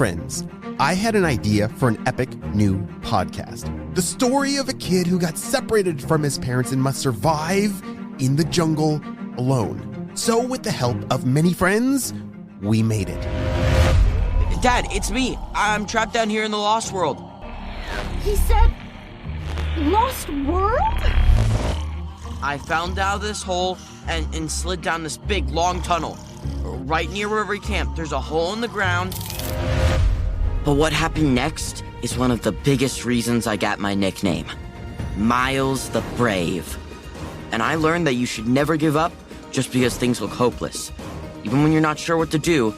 Friends, I had an idea for an epic new podcast. The story of a kid who got separated from his parents and must survive in the jungle alone. So with the help of many friends, we made it. Dad, it's me. I'm trapped down here in the Lost World. He said, Lost World? I found out of this hole and slid down this big, long tunnel. Right near where we camped, there's a hole in the ground. But what happened next is one of the biggest reasons I got my nickname, Miles the Brave. And I learned that you should never give up just because things look hopeless. Even when you're not sure what to do,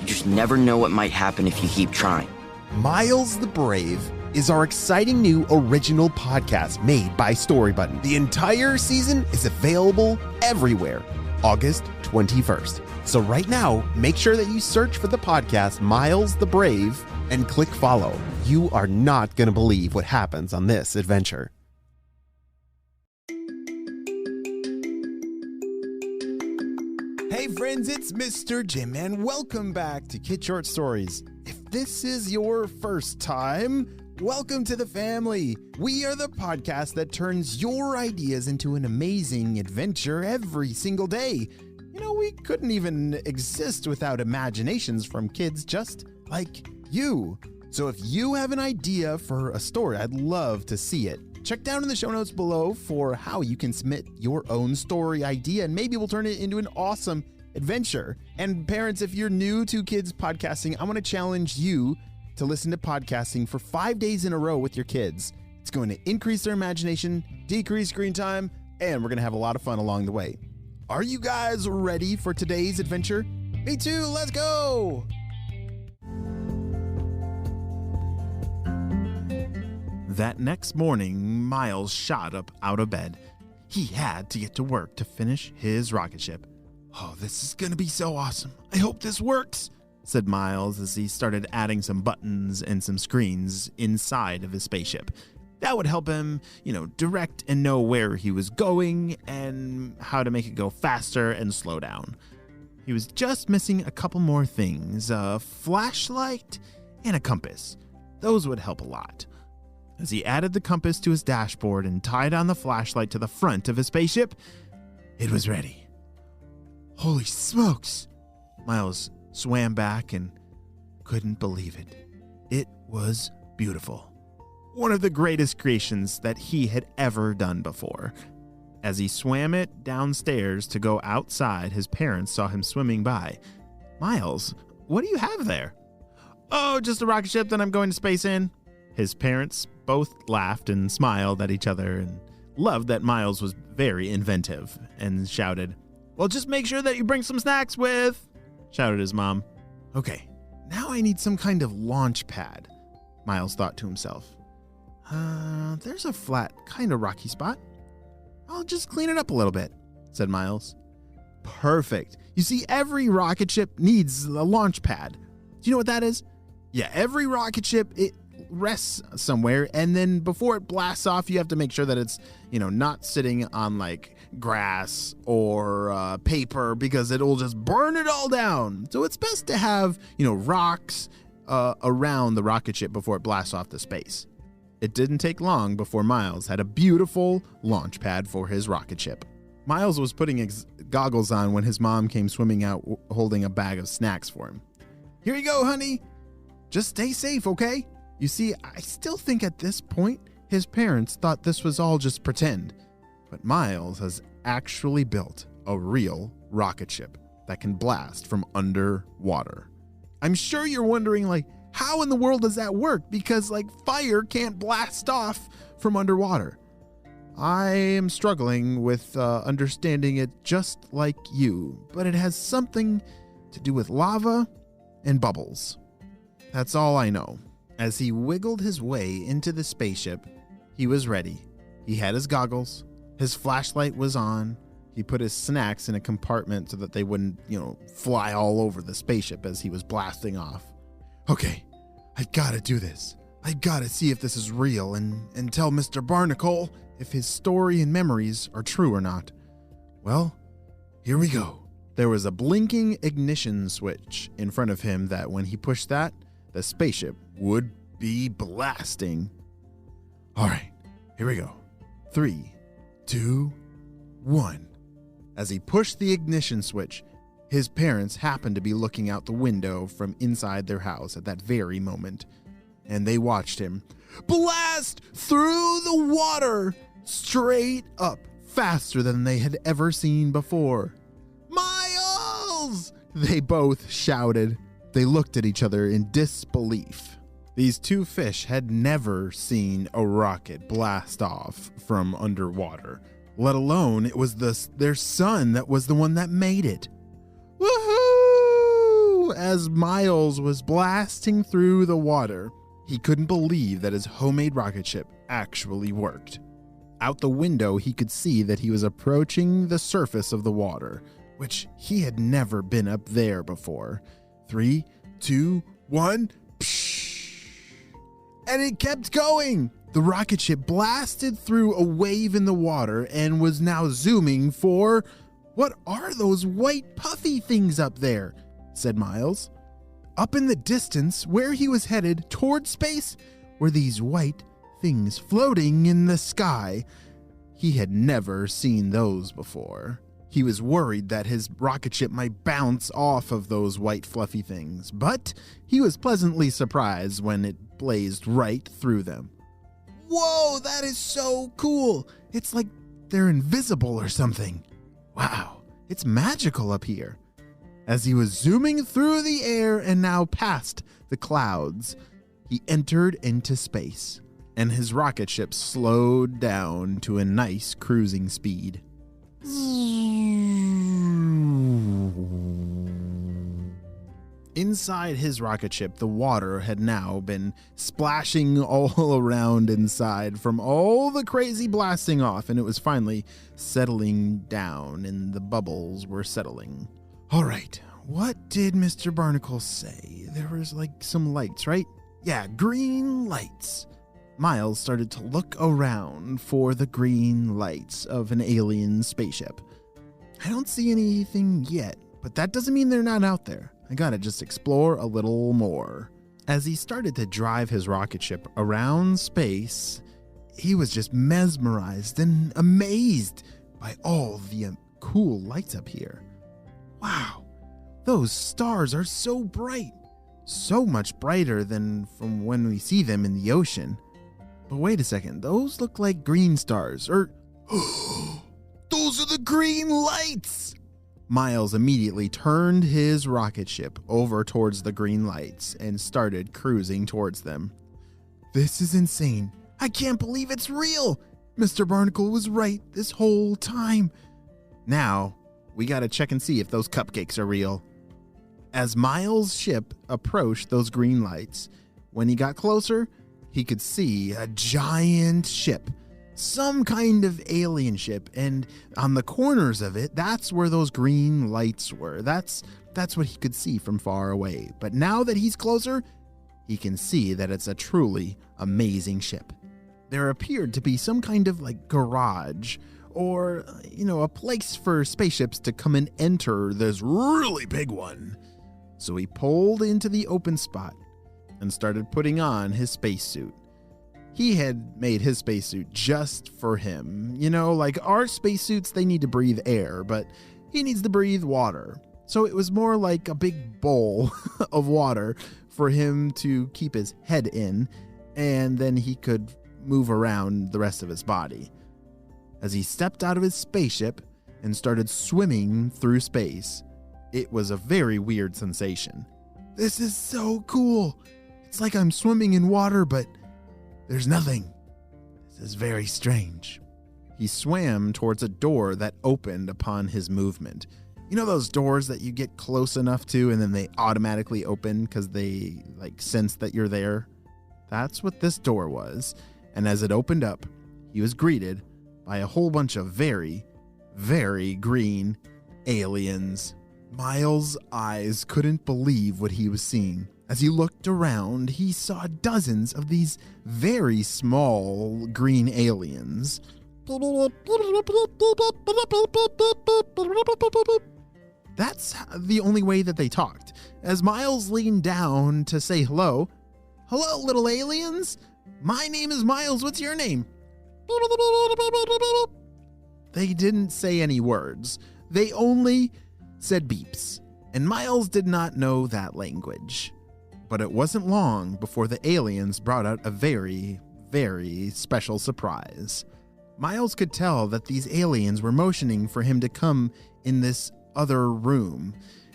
you just never know what might happen if you keep trying. Miles the Brave is our exciting new original podcast made by Storybutton. The entire season is available everywhere, August 21st. So right now, make sure that you search for the podcast Miles the Brave and click follow. You are not going to believe what happens on this adventure. Hey friends, it's Mr. Jim and welcome back to Kid Short Stories. If this is your first time, welcome to the family. We are the podcast that turns your ideas into an amazing adventure every single day. You know, we couldn't even exist without imaginations from kids just like you. So if you have an idea for a story, I'd love to see it. Check down in the show notes below for how you can submit your own story idea, and maybe we'll turn it into an awesome adventure. And parents, if you're new to kids podcasting, I want to challenge you to listen to podcasting for 5 days in a row with your kids. It's going to increase their imagination, decrease screen time, and we're going to have a lot of fun along the way. Are you guys ready for today's adventure? Me too, let's go! That next morning, Miles shot up out of bed. He had to get to work to finish his rocket ship. Oh, this is going to be so awesome. I hope this works, said Miles as he started adding some buttons and some screens inside of his spaceship. That would help him, direct and know where he was going and how to make it go faster and slow down. He was just missing a couple more things, a flashlight and a compass. Those would help a lot. As he added the compass to his dashboard and tied on the flashlight to the front of his spaceship, it was ready. Holy smokes! Miles swam back and couldn't believe it. It was beautiful. One of the greatest creations that he had ever done before. As he swam it downstairs to go outside, his parents saw him swimming by. Miles, what do you have there? Oh, just a rocket ship that I'm going to space in. His parents both laughed and smiled at each other and loved that Miles was very inventive and shouted, "Well, just make sure that you bring some snacks with," shouted his mom. Okay, now I need some kind of launch pad, Miles thought to himself. There's a flat, kind of rocky spot. I'll just clean it up a little bit, said Miles. Perfect. You see, every rocket ship needs a launch pad. Do you know what that is? Yeah, every rocket ship, it rests somewhere, and then before it blasts off, you have to make sure that it's, not sitting on like grass or paper, because it'll just burn it all down. So it's best to have, rocks around the rocket ship before it blasts off to space. It didn't take long before Miles had a beautiful launch pad for his rocket ship. Miles was putting his goggles on when his mom came swimming out holding a bag of snacks for him. Here you go, honey. Just stay safe, okay? You see, I still think at this point, his parents thought this was all just pretend. But Miles has actually built a real rocket ship that can blast from underwater. I'm sure you're wondering, how in the world does that work? Because, fire can't blast off from underwater. I am struggling with understanding it just like you, but it has something to do with lava and bubbles. That's all I know. As he wiggled his way into the spaceship, he was ready. He had his goggles, his flashlight was on, he put his snacks in a compartment so that they wouldn't, fly all over the spaceship as he was blasting off. Okay, I gotta do this. I gotta see if this is real and tell Mr. Barnacle if his story and memories are true or not. Well, here we go. There was a blinking ignition switch in front of him that when he pushed that, the spaceship would be blasting. All right, here we go. 3, 2, 1. As he pushed the ignition switch, his parents happened to be looking out the window from inside their house at that very moment, and they watched him blast through the water straight up, faster than they had ever seen before. Miles! They both shouted. They looked at each other in disbelief. These two fish had never seen a rocket blast off from underwater, let alone it was their son that was the one that made it. Woohoo! As Miles was blasting through the water, he couldn't believe that his homemade rocket ship actually worked. Out the window, he could see that he was approaching the surface of the water, which he had never been up there before. 3, 2, 1, psh! And it kept going. The rocket ship blasted through a wave in the water and was now zooming for... What are those white puffy things up there? Said Miles. Up in the distance, where he was headed toward space, were these white things floating in the sky. He had never seen those before. He was worried that his rocket ship might bounce off of those white fluffy things, but he was pleasantly surprised when it blazed right through them. Whoa, that is so cool! It's like they're invisible or something. Wow, it's magical up here. As he was zooming through the air and now past the clouds, he entered into space, and his rocket ship slowed down to a nice cruising speed. Inside his rocket ship, the water had now been splashing all around inside from all the crazy blasting off, and it was finally settling down, and the bubbles were settling. All right, what did Mr. Barnacle say? There was like some lights, right? Yeah, green lights. Miles started to look around for the green lights of an alien spaceship. I don't see anything yet, but that doesn't mean they're not out there. I gotta just explore a little more. As he started to drive his rocket ship around space, he was just mesmerized and amazed by all the cool lights up here. Wow, those stars are so bright, so much brighter than from when we see them in the ocean. But wait a second, those look like green stars, or those are the green lights! Miles immediately turned his rocket ship over towards the green lights and started cruising towards them. This is insane. I can't believe it's real. Mr. Barnacle was right this whole time. Now, we gotta check and see if those cupcakes are real. As Miles' ship approached those green lights, when he got closer, he could see a giant ship. Some kind of alien ship, and on the corners of it, that's where those green lights were. That's what he could see from far away. But now that he's closer, he can see that it's a truly amazing ship. There appeared to be some kind of like garage or, a place for spaceships to come and enter this really big one. So he pulled into the open spot and started putting on his spacesuit. He had made his spacesuit just for him. Like our spacesuits, they need to breathe air, but he needs to breathe water. So it was more like a big bowl of water for him to keep his head in, and then he could move around the rest of his body. As he stepped out of his spaceship and started swimming through space, it was a very weird sensation. This is so cool. It's like I'm swimming in water, but there's nothing. This is very strange. He swam towards a door that opened upon his movement. Those doors that you get close enough to and then they automatically open because they sense that you're there? That's what this door was. And as it opened up, he was greeted by a whole bunch of very, very green aliens. Miles' eyes couldn't believe what he was seeing. As he looked around, he saw dozens of these very small green aliens. That's the only way that they talked. As Miles leaned down to say hello, "Hello, little aliens. My name is Miles. What's your name?" They didn't say any words. They only said beeps, and Miles did not know that language. But it wasn't long before the aliens brought out a very, very special surprise. Miles could tell that these aliens were motioning for him to come in this other room,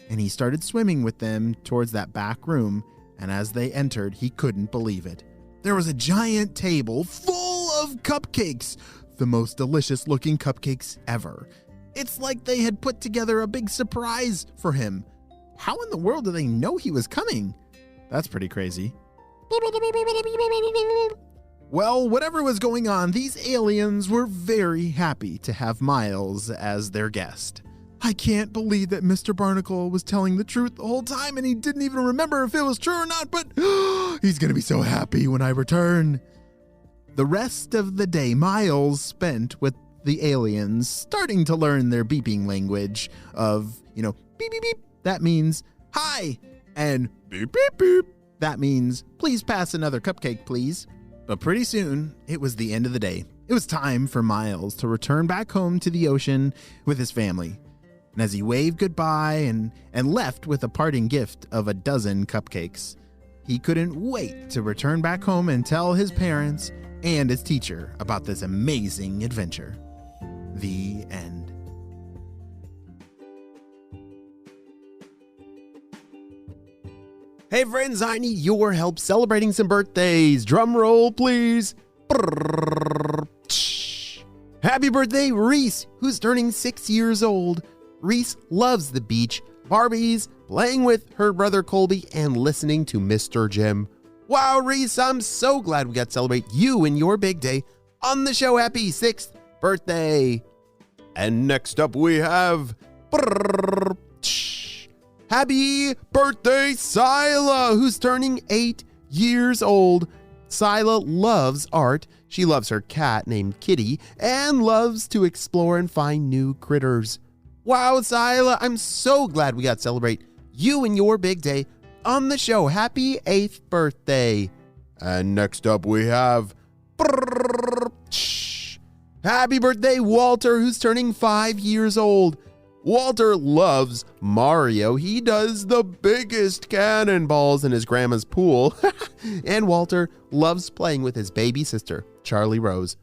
and he started swimming with them towards that back room, and as they entered, he couldn't believe it. There was a giant table full of cupcakes, the most delicious looking cupcakes ever. It's like they had put together a big surprise for him. How in the world do they know he was coming? That's pretty crazy. Well, whatever was going on, these aliens were very happy to have Miles as their guest. "I can't believe that Mr. Barnacle was telling the truth the whole time and he didn't even remember if it was true or not, but he's going to be so happy when I return." The rest of the day, Miles spent with the aliens, starting to learn their beeping language of, beep, beep, beep. That means hi. And beep, beep, beep. That means please pass another cupcake, please. But pretty soon, it was the end of the day. It was time for Miles to return back home to the ocean with his family. And as he waved goodbye and left with a parting gift of a dozen cupcakes, he couldn't wait to return back home and tell his parents and his teacher about this amazing adventure. The end. Hey friends, I need your help celebrating some birthdays. Drum roll, please. Happy birthday, Reese, who's turning 6 years old. Reese loves the beach, Barbies, playing with her brother Colby, and listening to Mr. Jim. Wow, Reese, I'm so glad we got to celebrate you and your big day on the show. Happy 6th birthday. And next up we have... Happy birthday, Sila, who's turning 8 years old. Sila loves art. She loves her cat named Kitty and loves to explore and find new critters. Wow, Sila, I'm so glad we got to celebrate you and your big day on the show. Happy 8th birthday. And next up we have... Happy birthday, Walter, who's turning 5 years old. Walter loves Mario. He does the biggest cannonballs in his grandma's pool. And Walter loves playing with his baby sister, Charlie Rose.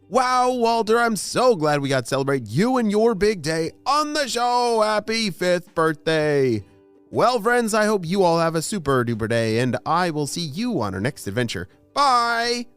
Wow, Walter, I'm so glad we got to celebrate you and your big day on the show. Happy 5th birthday. Well, friends, I hope you all have a super duper day, and I will see you on our next adventure. Bye.